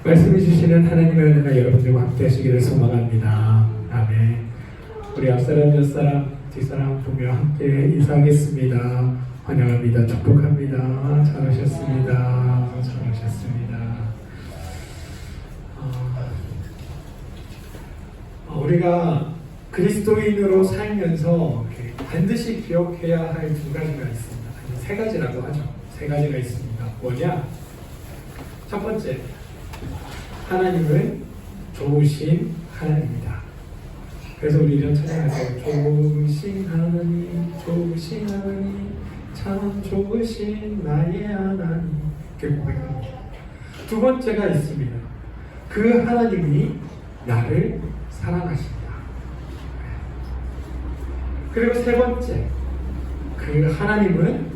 말씀해 주시는 하나님의 은혜가 여러분들과 함께 하시기를 소망합니다. 아멘. 우리 앞사람, 옆사람, 뒷사람 보며 함께 인사하겠습니다. 환영합니다. 축복합니다. 잘하셨습니다. 잘하셨습니다. 우리가 그리스도인으로 살면서 반드시 기억해야 할 두 가지가 있습니다. 아니, 세 가지라고 하죠. 세 가지가 있습니다. 뭐냐? 첫 번째, 하나님은 좋으신 하나님이다. 그래서 우리 이런 찬양하세요. 좋으신 하나님, 좋으신 하나님, 참 좋으신 나의 하나님. 이렇게 고백합니다. 두 번째가 있습니다. 그 하나님이 나를 사랑하신다. 그리고 세 번째, 그 하나님은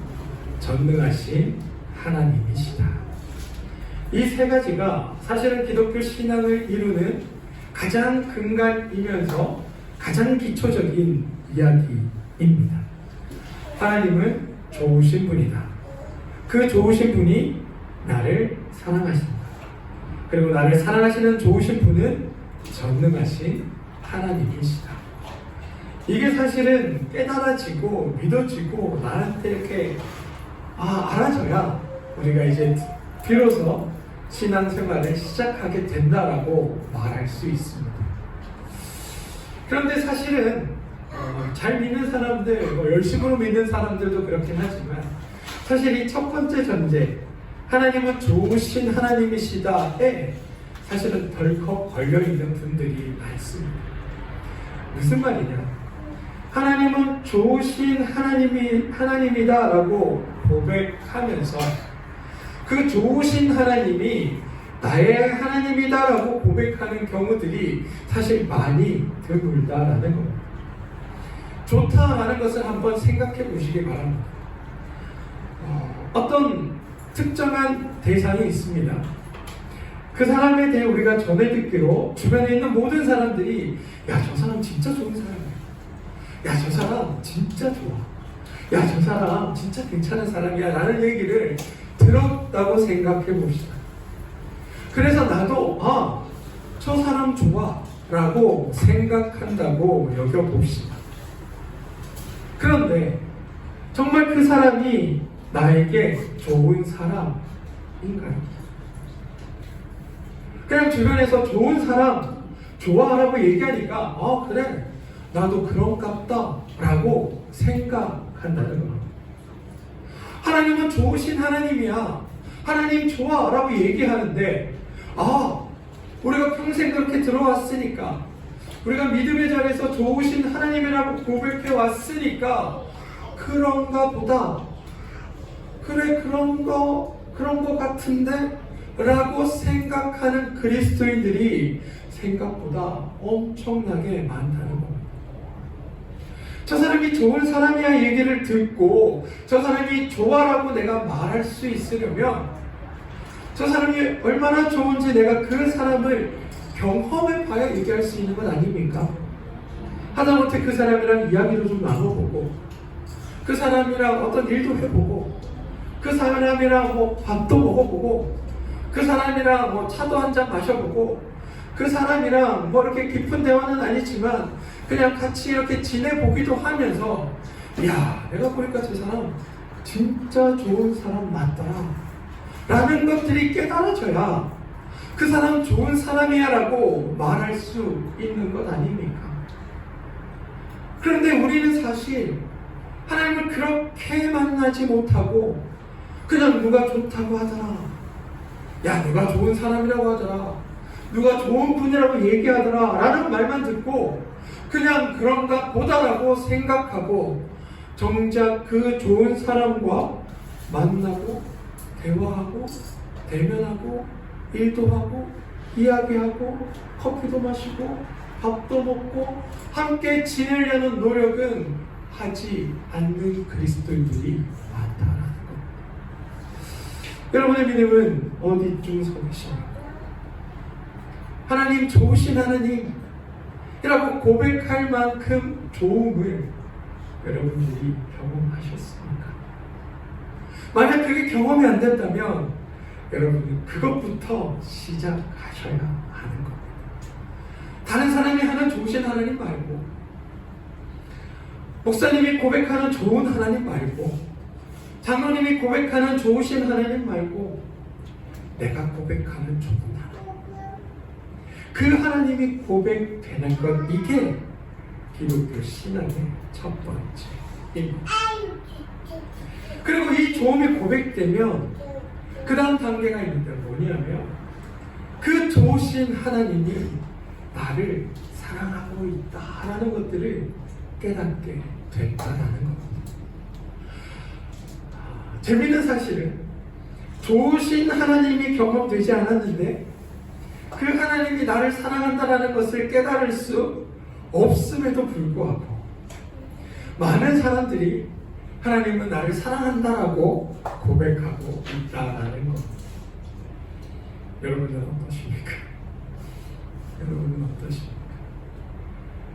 전능하신 하나님이시다. 이 세 가지가 사실은 기독교 신앙을 이루는 가장 근간이면서 가장 기초적인 이야기입니다. 하나님은 좋으신 분이다. 그 좋으신 분이 나를 사랑하신다. 그리고 나를 사랑하시는 좋으신 분은 전능하신 하나님이시다. 이게 사실은 깨달아지고 믿어지고 나한테 이렇게 알아져야 우리가 이제 비로소 신앙생활을 시작하게 된다라고 말할 수 있습니다. 그런데 사실은 잘 믿는 사람들, 열심으로 믿는 사람들도 그렇긴 하지만 사실 이 첫 번째 전제, 하나님은 좋으신 하나님이시다에 사실은 덜컥 걸려있는 분들이 많습니다. 무슨 말이냐? 하나님은 좋으신 하나님이다라고 고백하면서 그 좋으신 하나님이 나의 하나님이다라고 고백하는 경우들이 사실 많이 드물다라는 겁니다. 좋다라는 것을 한번 생각해 보시기 바랍니다. 어떤 특정한 대상이 있습니다. 그 사람에 대해 우리가 전해 듣기로 주변에 있는 모든 사람들이 야, 저 사람 진짜 좋은 사람이야. 야, 저 사람 진짜 좋아. 야, 저 사람 진짜 괜찮은 사람이야 라는 얘기를 들었다고 생각해 봅시다. 그래서 나도 저 사람 좋아 라고 생각한다고 여겨봅시다. 그런데 정말 그 사람이 나에게 좋은 사람인가요? 그냥 주변에서 좋은 사람 좋아라고 얘기하니까 그래 나도 그런갑다 라고 생각한다는 겁니다. 하나님은 좋으신 하나님이야, 하나님 좋아 라고 얘기하는데 우리가 평생 그렇게 들어왔으니까, 우리가 믿음의 자리에서 좋으신 하나님이라고 고백해 왔으니까 그런가 보다, 그래 그런 거 같은데 라고 생각하는 그리스도인들이 생각보다 엄청나게 많다는 겁니다. 저 사람이 좋은 사람이야 얘기를 듣고 저 사람이 좋아라고 내가 말할 수 있으려면 저 사람이 얼마나 좋은지 내가 그 사람을 경험해 봐야 얘기할 수 있는 건 아닙니까? 하다못해 그 사람이랑 이야기도 좀 나눠보고 그 사람이랑 어떤 일도 해보고 그 사람이랑 밥도 먹어보고 그 사람이랑 차도 한잔 마셔보고 그 사람이랑 이렇게 깊은 대화는 아니지만 그냥 같이 이렇게 지내보기도 하면서 야, 내가 보니까 저 사람 진짜 좋은 사람 맞더라 라는 것들이 깨달아져야 그 사람 좋은 사람이야 라고 말할 수 있는 것 아닙니까? 그런데 우리는 사실 하나님을 그렇게 만나지 못하고 그냥 누가 좋다고 하더라, 야 누가 좋은 사람이라고 하더라, 누가 좋은 분이라고 얘기하더라 라는 말만 듣고 그냥 그런가 보다라고 생각하고 정작 그 좋은 사람과 만나고 대화하고 대면하고 일도 하고 이야기하고 커피도 마시고 밥도 먹고 함께 지내려는 노력은 하지 않는 그리스도인들이 많다라는 겁니다. 여러분의 믿음은 어디쯤 서 계십니까? 하나님 좋으신 하나님이라고 고백할 만큼 좋음을 여러분들이 경험하셨습니까? 만약 그게 경험이 안 된다면 여러분은 그것부터 시작하셔야 하는 겁니다. 다른 사람이 하는 좋으신 하나님 말고, 목사님이 고백하는 좋은 하나님 말고, 장로님이 고백하는 좋으신 하나님 말고, 내가 고백하는 좋은 하나님, 그 하나님이 고백되는 것, 이게 기독교 신앙의 첫 번째입니다. 그리고 이 좋음이 고백되면 그 다음 단계가 있는데 뭐냐면, 그 좋으신 하나님이 나를 사랑하고 있다라는 것들을 깨닫게 된다는 겁니다. 재미있는 사실은 좋으신 하나님이 경험되지 않았는데 그 하나님이 나를 사랑한다는 것을 깨달을 수 없음에도 불구하고 많은 사람들이 하나님은 나를 사랑한다라고 고백하고 있다라는 것. 여러분은 어떠십니까? 여러분은 어떠십니까?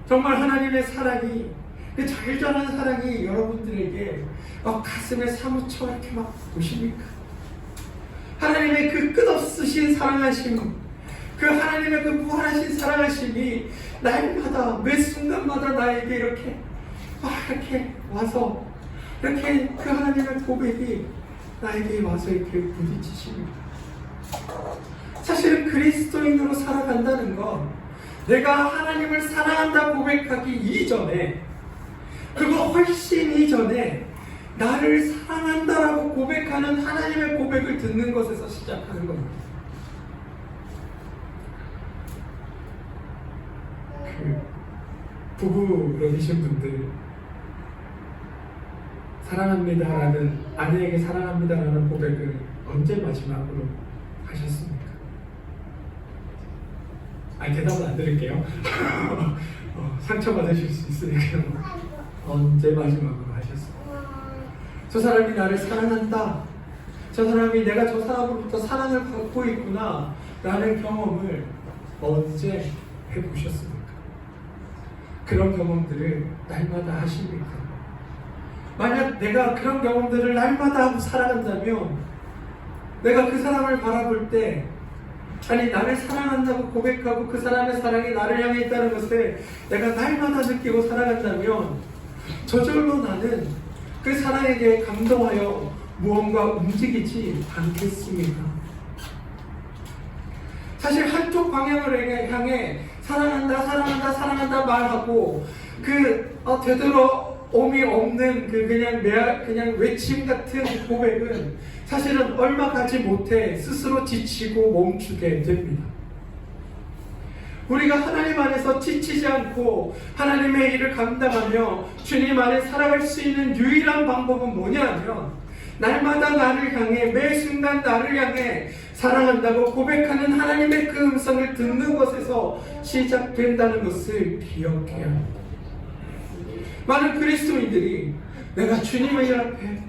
정말 하나님의 사랑이, 그 절절한 사랑이 여러분들에게 가슴에 사무쳐 이렇게 막 오십니까? 하나님의 그 끝없으신 사랑하심, 그 하나님의 그 무한하신 사랑하심이 날마다 매 순간마다 나에게 이렇게 와서 이렇게 그 하나님의 고백이 나에게 와서 이렇게 부딪히십니다. 사실은 그리스도인으로 살아간다는 건 내가 하나님을 사랑한다 고백하기 이전에, 그리고 훨씬 이전에 나를 사랑한다라고 고백하는 하나님의 고백을 듣는 것에서 시작하는 겁니다. 부부로 계신 분들, 사랑합니다라는, 아내에게 사랑합니다라는 고백을 언제 마지막으로 하셨습니까? 아니, 대답은 안 드릴게요. 상처받으실 수 있으니까요. 언제 마지막으로 하셨습니까? 저 사람이 나를 사랑한다, 저 사람이 내가 저 사람으로부터 사랑을 받고 있구나 라는 경험을 언제 해보셨습니까? 그런 경험들을 날마다 하십니까? 만약 내가 그런 경험들을 날마다 하고 살아간다면, 내가 그 사람을 바라볼 때, 아니 나를 사랑한다고 고백하고 그 사람의 사랑이 나를 향해 있다는 것을 내가 날마다 느끼고 살아간다면, 저절로 나는 그 사랑에게 감동하여 무언가 움직이지 않겠습니까? 사실 한쪽 방향을 향해 사랑한다 말하고 되도록옴이 없는 그냥 외침 같은 고백은 사실은 얼마 가지 못해 스스로 지치고 멈추게 됩니다. 우리가 하나님 안에서 지치지 않고 하나님의 일을 감당하며 주님 안에 살아갈 수 있는 유일한 방법은 뭐냐면, 날마다 나를 향해, 매 순간 나를 향해 사랑한다고 고백하는 하나님의 그 음성을 듣는 것에서 시작된다는 것을 기억해야 합니다. 많은 그리스도인들이 내가 주님의 일 앞에,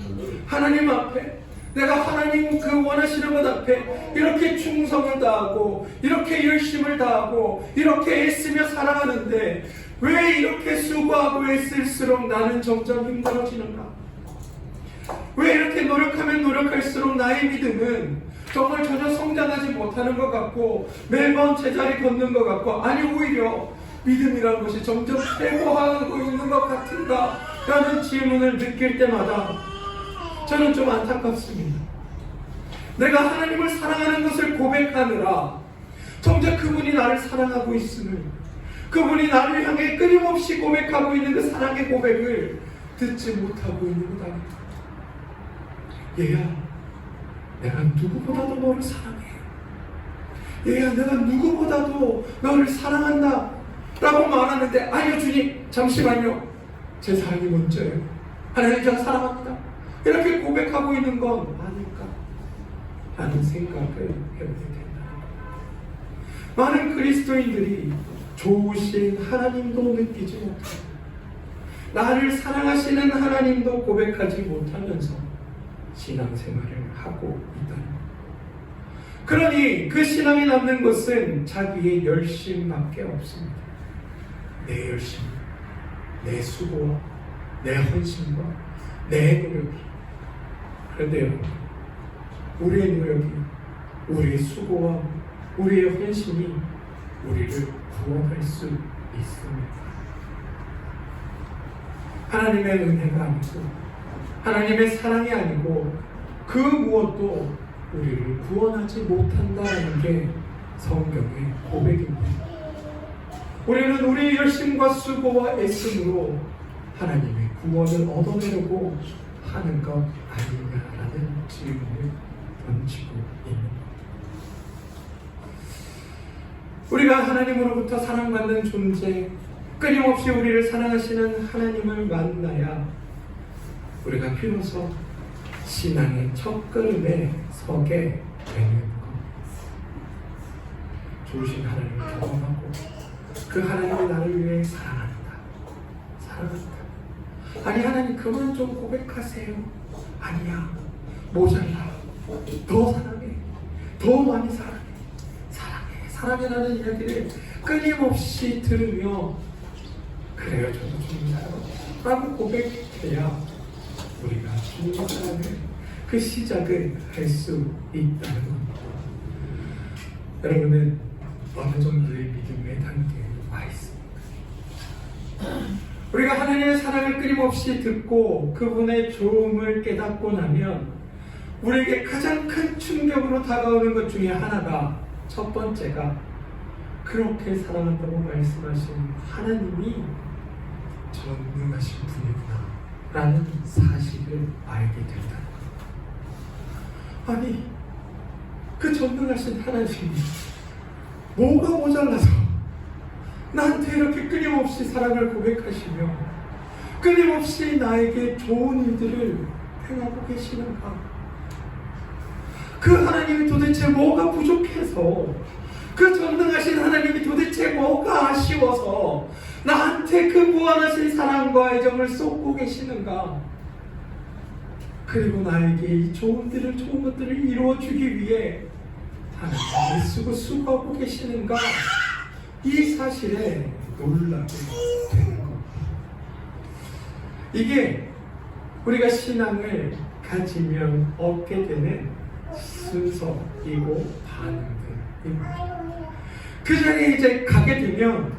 하나님 앞에, 내가 하나님 그 원하시는 것 앞에 이렇게 충성을 다하고 이렇게 열심을 다하고 이렇게 애쓰며 살아가는데 왜 이렇게 수고하고 애쓸수록 나는 점점 힘들어지는가? 왜 이렇게 노력하면 노력할수록 나의 믿음은 정말 전혀 성장하지 못하는 것 같고 매번 제자리 걷는 것 같고, 아니 오히려 믿음이라는 것이 점점 퇴보하고 있는 것 같은가 라는 질문을 느낄 때마다 저는 좀 안타깝습니다. 내가 하나님을 사랑하는 것을 고백하느라 정작 그분이 나를 사랑하고 있음을, 그분이 나를 향해 끊임없이 고백하고 있는 그 사랑의 고백을 듣지 못하고 있는 것 아닙니까? 얘야, 내가 누구보다도 너를 사랑해. 얘야, 내가 누구보다도 너를 사랑한다 라고 말하는데, 아니요 주님, 잠시만요, 제 사랑이 먼저예요. 하나님 제가 사랑합니다, 이렇게 고백하고 있는 건 아닐까 라는 생각을 해보게 된다. 많은 그리스도인들이 좋으신 하나님도 느끼지 못하고 나를 사랑하시는 하나님도 고백하지 못하면서 신앙생활을 하고 있다는 것. 그러니 그 신앙이 남는 것은 자기의 열심밖에 없습니다. 내 열심, 내 수고와 내 헌신과 내 노력이. 그런데요, 우리의 노력이 우리의 수고와 우리의 헌신이 우리를 구원할 수 있습니다. 하나님의 은혜가 아니고 하나님의 사랑이 아니고 그 무엇도 우리를 구원하지 못한다는 게 성경의 고백입니다. 우리는 우리의 열심과 수고와 애씀으로 하나님의 구원을 얻어내려고 하는 것 아니냐라는 질문을 던지고 있는 것. 우리가 하나님으로부터 사랑받는 존재, 끊임없이 우리를 사랑하시는 하나님을 만나야 우리가 비로소 신앙의 첫걸음에 서게 되는 것. 좋으신 하나님을 경험하고 그 하나님이 나를 위해 사랑한다. 아니 하나님 그만 좀 고백하세요. 아니야, 모자라. 더 사랑해. 더 많이 사랑해. 사랑해라는 이야기를 끊임없이 들으며 그래요, 저도 주님이라고 라고 고백해야 우리가 주님의 사랑을 그 시작을 할 수 있다는 겁니다. 여러분은 어느 정도의 믿음의 단계에 와 있습니까? 우리가 하나님의 사랑을 끊임없이 듣고 그분의 좋음을 깨닫고 나면 우리에게 가장 큰 충격으로 다가오는 것 중에 하나가, 첫 번째가 그렇게 사랑한다고 말씀하신 하나님이 전능하신 분이구나 라는 사실을 알게 된다는 것. 아니 그 전능하신 하나님이 뭐가 모자라서 나한테 이렇게 끊임없이 사랑을 고백하시며 끊임없이 나에게 좋은 일들을 행하고 계시는가? 그 하나님이 도대체 뭐가 부족해서, 그 전능하신 하나님이 도대체 뭐가 아쉬워서 나한테 그 무한하신 사랑과 애정을 쏟고 계시는가? 그리고 나에게 이 좋은 것들을 이루어주기 위해 하나님이 쓰고 수고하고 계시는가? 이 사실에 놀라게 되는 겁니다. 이게 우리가 신앙을 가지면 얻게 되는 순서이고 반응들입니다. 그 자리에 이제 가게 되면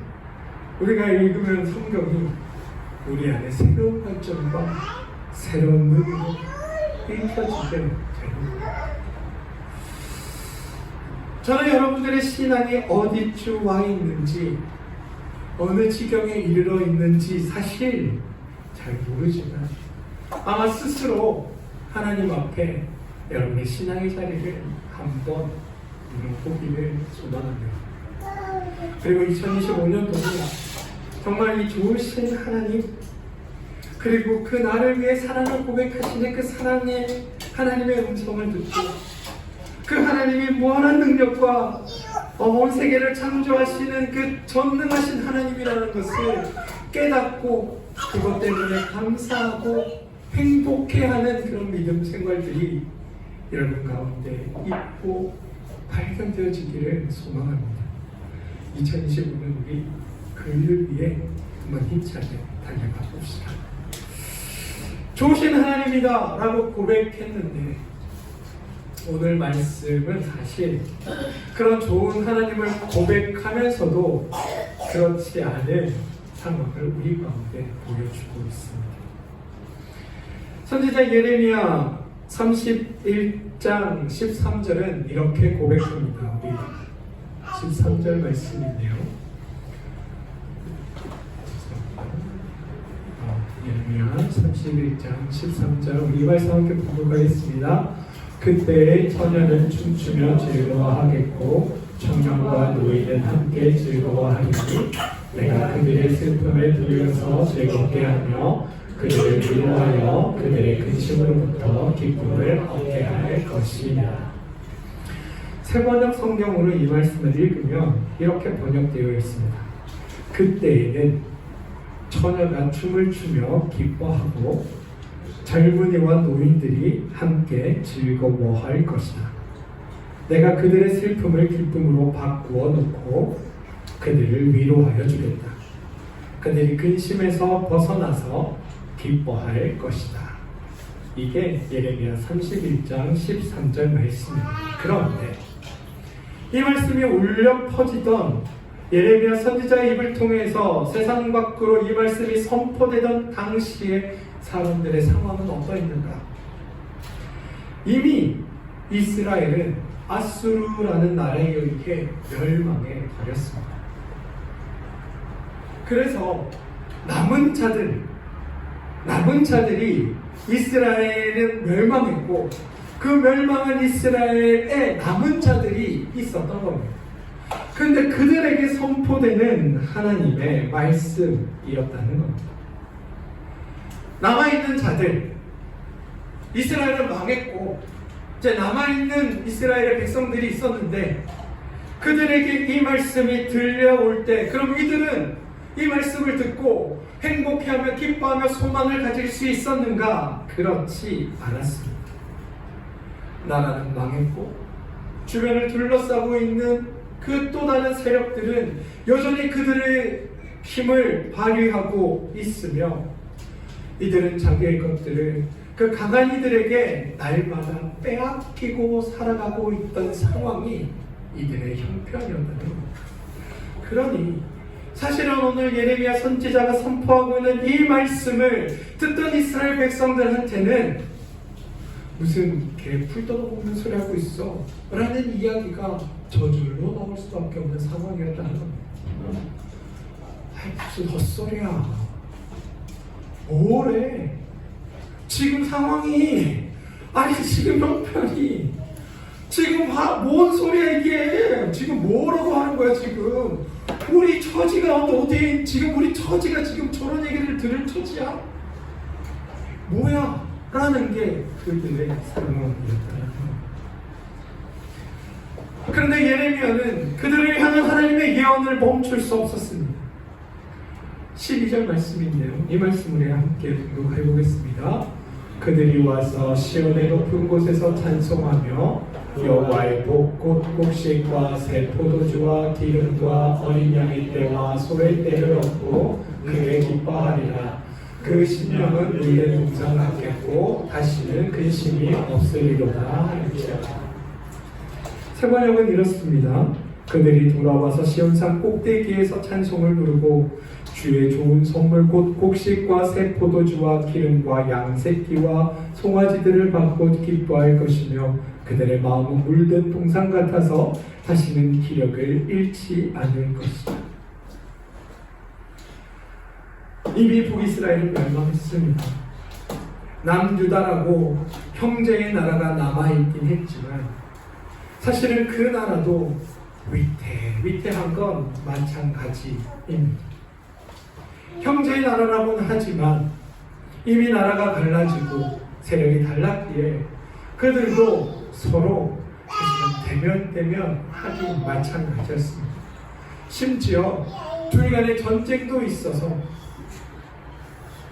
우리가 읽으면 성경이 우리 안에 새로운 관점과 새로운 눈으로 읽혀지게 됩니다. 저는 여러분들의 신앙이 어디쯤 와 있는지, 어느 지경에 이르러 있는지 사실 잘 모르지만 아마 스스로 하나님 앞에 여러분의 신앙의 자리를 한번 보기를 소망합니다. 그리고 2025년도는 정말 이 좋으신 하나님, 그리고 그 나를 위해 사랑을 고백하시는 그 사랑의 하나님의 음성을 듣고 그 하나님이 무한한 능력과 온 세계를 창조하시는 그 전능하신 하나님이라는 것을 깨닫고 그것 때문에 감사하고 행복해하는 그런 믿음 생활들이 여러분 가운데 있고 발견되어지기를 소망합니다. 2025년 우리 그 일을 위해 한번 힘차게 달려가 봅시다. 좋으신 하나님이다 라고 고백했는데 오늘 말씀은 사실 그런 좋은 하나님을 고백하면서도 그렇지 않은 상황을 우리 가운데 보여주고 있습니다. 선지자 예레미야 31장 13절은 이렇게 고백합니다. 우리 13절 말씀인데요. 예레미야 31장 13절 우리 말씀 함께 보고 가겠습니다. 그때 처녀는 춤추며 즐거워하겠고 청년과 노인은 함께 즐거워하리니 내가 그들의 슬픔을 들려서 즐겁게 하며 그들을 위로하여 그들의 근심으로부터 기쁨을 얻게 할 것이냐. 세번역 성경으로 이 말씀을 읽으면 이렇게 번역되어 있습니다. 그때에는 처녀가 춤을 추며 기뻐하고 젊은이와 노인들이 함께 즐거워할 것이다. 내가 그들의 슬픔을 기쁨으로 바꾸어 놓고 그들을 위로하여 주겠다. 그들이 근심에서 벗어나서 기뻐할 것이다. 이게 예레미야 31장 13절 말씀입니다. 그런데 이 말씀이 울려 퍼지던 예레미야 선지자의 입을 통해서 세상 밖으로 이 말씀이 선포되던 당시의 사람들의 상황은 어떠했는가? 이미 이스라엘은 아수르라는 나라에 의해 멸망해 버렸습니다. 그래서 남은 자들이 이스라엘은 멸망했고 그 멸망한 이스라엘에 남은 자들이 있었던 겁니다. 그런데 그들에게 선포되는 하나님의 말씀이었다는 겁니다. 남아있는 자들, 이스라엘은 망했고 이제 남아있는 이스라엘의 백성들이 있었는데 그들에게 이 말씀이 들려올 때 그럼 이들은 이 말씀을 듣고 행복해하며 기뻐하며 소망을 가질 수 있었는가? 그렇지 않았습니다. 나라는 망했고 주변을 둘러싸고 있는 그 또 다른 세력들은 여전히 그들의 힘을 발휘하고 있으며 이들은 자기의 것들을 그 강한 이들에게 날마다 빼앗기고 살아가고 있던 상황이 이들의 형편이었다는 겁니다. 그러니 사실은 오늘 예레미야 선지자가 선포하고 있는 이 말씀을 듣던 이스라엘 백성들한테는 무슨 개풀 뜯어먹는 소리 하고 있어 라는 이야기가 저절로 나올 수밖에 없는 상황이었다는 겁니다. 무슨 헛소리야, 뭐래, 지금 상황이, 지금 형편이, 지금 뭔 소리야 이게, 지금 뭐라고 하는 거야 지금. 우리 처지가 어디, 지금 우리 처지가 지금 저런 얘기를 들을 처지야? 뭐야? 라는 게 그들의 상황이었다는 겁니다. 그런데 예레미야는 그들을 향한 하나님의 예언을 멈출 수 없었습니다. 12절 말씀인데요. 이 말씀을 함께 등록해 보겠습니다. 그들이 와서 시온의 높은 곳에서 찬송하며 여호와의 복 곧 곡식과 새 포도주와 기름과 어린 양의 떼와 소의 떼를 얻고 크게 기뻐하리라. 그 심령은 물의 동상 같겠고 다시는 근심이 없으리로다 할지어다. 세번역은 이렇습니다. 그들이 돌아와서 시온산 꼭대기에서 찬송을 부르고 주의 좋은 선물 곧 곡식과 새 포도주와 기름과 양새끼와 송아지들을 받고 기뻐할 것이며 그들의 마음은 물든 동상 같아서 다시는 기력을 잃지 않을 것이다. 이미 북이스라엘은 멸망했습니다. 남유다라고 형제의 나라가 남아있긴 했지만 사실은 그 나라도 위태한 건 마찬가지입니다. 형제의 나라라고는 하지만 이미 나라가 갈라지고 세력이 달랐기에 그들도 서로 대면 하기 마찬가지였습니다. 심지어 둘 간의 전쟁도 있어서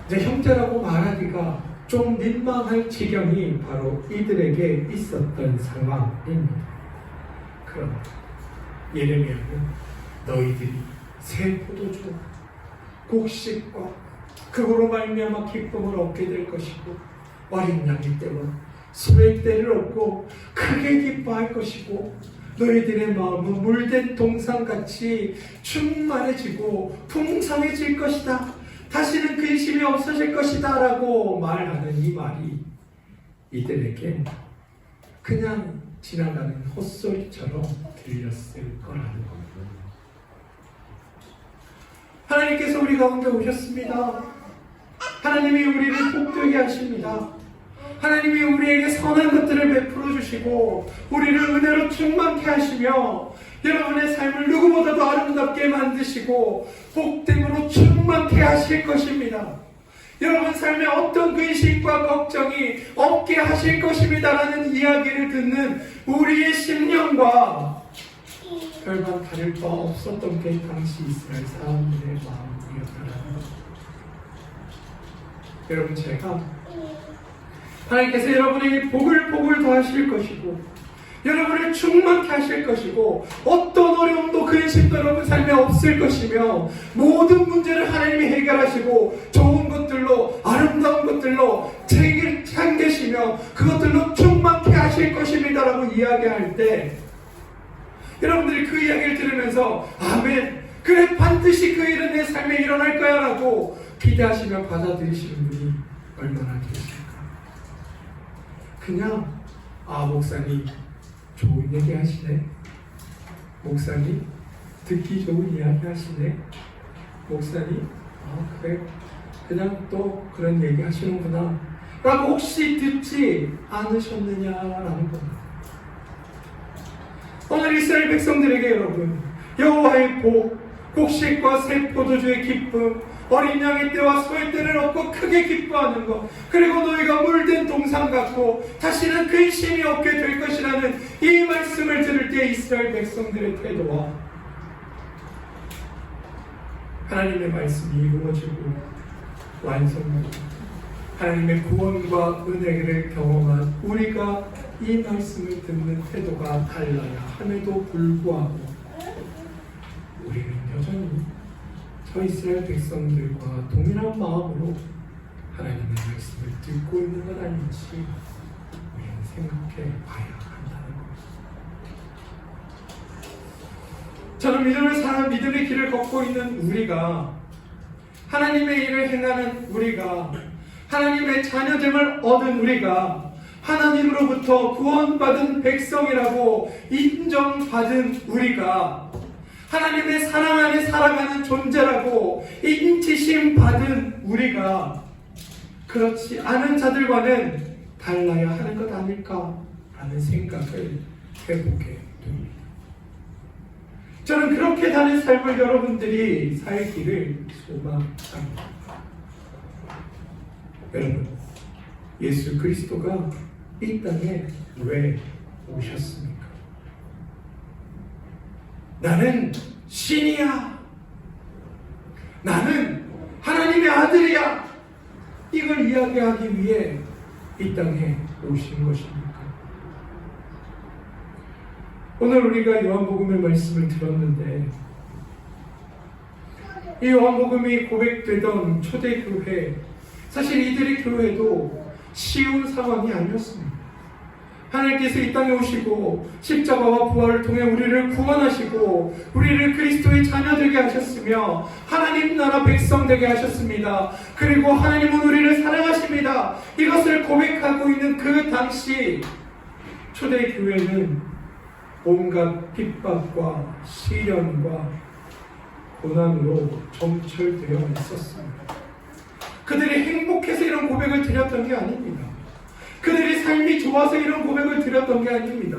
이제 형제라고 말하기가 좀 민망할 지경이 바로 이들에게 있었던 상황입니다. 그럼 예레미야는 너희들이 새 포도주 곡식과 그거로 말미암아 기쁨을 얻게 될 것이고 어린 양의 떼와 소의 떼를 얻고 크게 기뻐할 것이고 너희들의 마음은 물된 동상같이 충만해지고 풍성해질 것이다. 다시는 근심이 없어질 것이다 라고 말하는 이 말이 이들에게 그냥 지나가는 헛소리처럼 들렸을 거라는 겁니다. 하나님께서 우리 가운데 오셨습니다. 하나님이 우리를 복되게 하십니다. 하나님이 우리에게 선한 것들을 베풀어 주시고 우리를 은혜로 충만케 하시며 여러분의 삶을 누구보다도 아름답게 만드시고 복됨으로 충만케 하실 것입니다. 여러분 삶에 어떤 근심과 걱정이 없게 하실 것입니다라는 이야기를 듣는 우리의 심령과 별반 다를 바 없었던 게 당시 이스라엘 사람들의 마음이었다는 것. 여러분 제가 하나님께서 여러분에게 복을 더하실 것이고 여러분을 충만케 하실 것이고 어떤 어려움도 근심도 여러분 삶에 없을 것이며 모든 문제를 하나님이 해결하시고 좋은 것들로 아름다운 것들로 챙기시며 그것들로 충만케 하실 것입니다라고 이야기할 때 여러분들이 그 이야기를 들으면서 아멘, 그래 반드시 그 일은 내 삶에 일어날 거야 라고 기대하시며 받아들이시는 분이 얼마나 계실까. 그냥 목사님 좋은 얘기 하시네, 목사님 듣기 좋은 이야기 하시네, 목사님 그래 그냥 또 그런 얘기 하시는구나 라고 혹시 듣지 않으셨느냐라는 겁니다. 오늘 이스라엘 백성들에게 여러분, 여호와의 복, 곡식과 새 포도주의 기쁨, 어린 양의 때와 소의 때를 얻고 크게 기뻐하는 것, 그리고 너희가 물든 동산 같고 다시는 근심이 없게 될 것이라는 이 말씀을 들을 때 이스라엘 백성들의 태도와 하나님의 말씀이 이루어지고 완성되고 하나님의 구원과 은혜를 경험한 우리가 이 말씀을 듣는 태도가 달라야 함에도 불구하고 우리는 여전히 저 이스라엘 백성들과 동일한 마음으로 하나님의 말씀을 듣고 있는 것 아닌지 우리는 생각해 봐야 한다는 것입니다. 저는 믿음을 사는 믿음의 길을 걷고 있는 우리가, 하나님의 일을 행하는 우리가, 하나님의 자녀됨을 얻은 우리가, 하나님으로부터 구원받은 백성이라고 인정받은 우리가, 하나님의 사랑 안에 살아가는 존재라고 인치심 받은 우리가 그렇지 않은 자들과는 달라야 하는 것 아닐까라는 생각을 해보게 됩니다. 저는 그렇게 다른 삶을 여러분들이 살기를 소망합니다. 여러분, 예수 그리스도가 이 땅에 왜 오셨습니까? 나는 신이야, 나는 하나님의 아들이야, 이걸 이야기하기 위해 이 땅에 오신 것입니까? 오늘 우리가 요한복음의 말씀을 들었는데, 이 요한복음이 고백되던 초대교회, 사실 이들의 교회도 쉬운 상황이 아니었습니다. 하나님께서 이 땅에 오시고 십자가와 부활을 통해 우리를 구원하시고 우리를 그리스도의 자녀 되게 하셨으며 하나님 나라 백성 되게 하셨습니다. 그리고 하나님은 우리를 사랑하십니다. 이것을 고백하고 있는 그 당시 초대교회는 온갖 핍박과 시련과 고난으로 점철되어 있었습니다. 그들이 행복해서 이런 고백을 드렸던 게 아닙니다. 그들의 삶이 좋아서 이런 고백을 드렸던 게 아닙니다.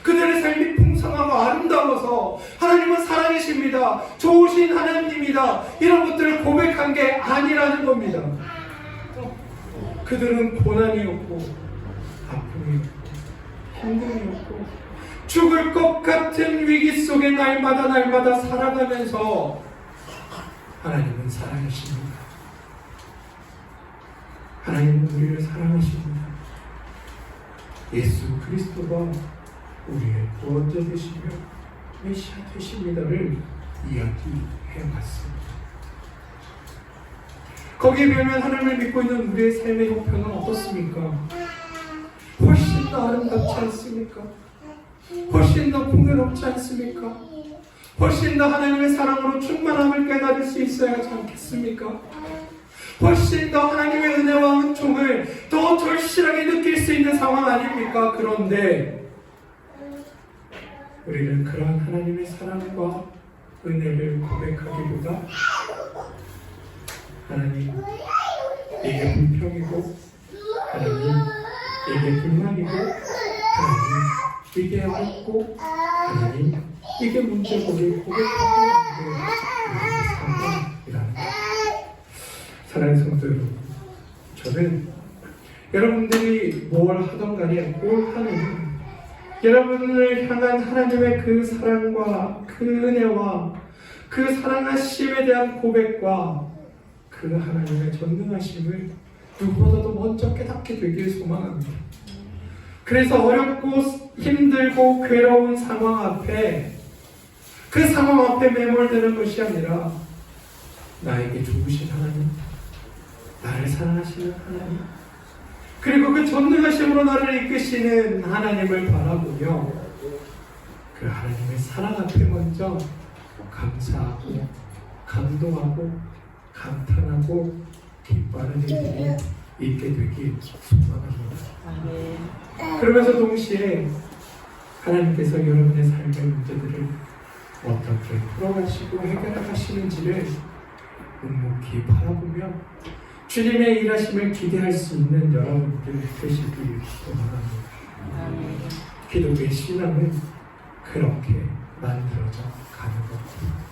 그들의 삶이 풍성하고 아름다워서 하나님은 사랑이십니다, 좋으신 하나님입니다, 이런 것들을 고백한 게 아니라는 겁니다. 그들은 고난이었고 아픔이었고 힘듦이었고 죽을 것 같은 위기 속에 날마다 살아가면서 하나님은 사랑이십니다. 하나님은 우리를 사랑하십니다. 예수 그리스도가 우리의 구원자 되시며 메시아 되십니다를 이야기해왔습니다. 거기에 비하면 하나님을 믿고 있는 우리의 삶의 형편은 어떻습니까? 훨씬 더 아름답지 않습니까? 훨씬 더 풍요롭지 않습니까? 훨씬 더 하나님의 사랑으로 충만함을 깨달을 수 있어야 하지 않겠습니까? 훨씬 더 하나님의 은혜와 은총을 더 절실하게 느낄 수 있는 상황 아닙니까? 그런데 우리는 그러한 하나님의 사랑과 은혜를 고백하기보다 하나님, 이게 불평이고 하나님, 이게 불만이고 하나님, 이게 어렵고 하나님, 이게 문제고를 고백하고 있는 상황이라는 것. 사랑하는 성도 여러분, 저는 여러분들이 뭘 하던 간에 올 한해는 여러분을 향한 하나님의 그 사랑과 그 은혜와 그 사랑하심에 대한 고백과 그 하나님의 전능하심을 누구보다도 먼저 깨닫게 되길 소망합니다. 그래서 어렵고 힘들고 괴로운 상황 앞에, 그 상황 앞에 매몰되는 것이 아니라 나에게 좋으신 하나님, 나를 사랑하시는 하나님, 그리고 그 전능하심으로 나를 이끄시는 하나님을 바라보며 그 하나님의 사랑 앞에 먼저 감사하고 감동하고 감탄하고 기뻐하는 일들이 있게 되길 소망합니다. 그러면서 동시에 하나님께서 여러분의 삶의 문제들을 어떻게 풀어가시고 해결하시는지를 묵묵히 바라보며 주님의 일하심을 기대할 수 있는 여러분들 되시길 소망합니다. 기독의 신앙은 그렇게 만들어져 가는 겁니다.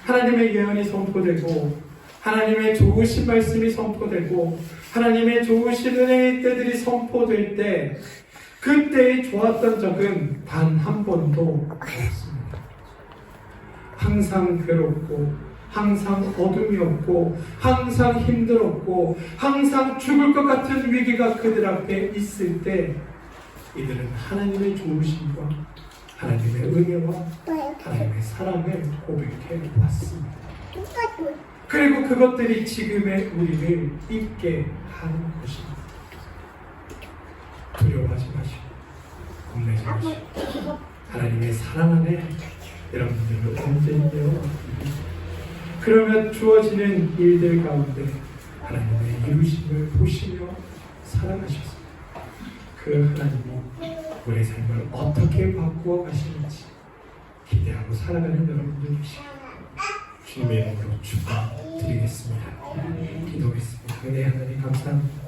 하나님의 예언이 선포되고 하나님의 좋으신 말씀이 선포되고 하나님의 좋으신 은혜의 때들이 선포될 때 그때의 좋았던 적은 단 한 번도 없습니다. 항상 괴롭고 항상 어둠이었고 항상 힘들었고 항상 죽을 것 같은 위기가 그들 앞에 있을 때 이들은 하나님의 좋으심과 하나님의 은혜와 하나님의 사랑을 고백해 왔습니다. 그리고 그것들이 지금의 우리를 있게 하는 것입니다. 두려워하지 마시고 겁내지 마시고 하나님의 사랑 안에 여러분들을 온전히요. 그러면 주어지는 일들 가운데 하나님의 이루심을 보시며 살아가셨습니다. 그 하나님이 우리의 삶을 어떻게 바꾸어 가시는지 기대하고 살아가는 여러분들 계시고 주님의 이름으로 축복드리겠습니다. 기도하겠습니다. 은혜 하나님 감사합니다.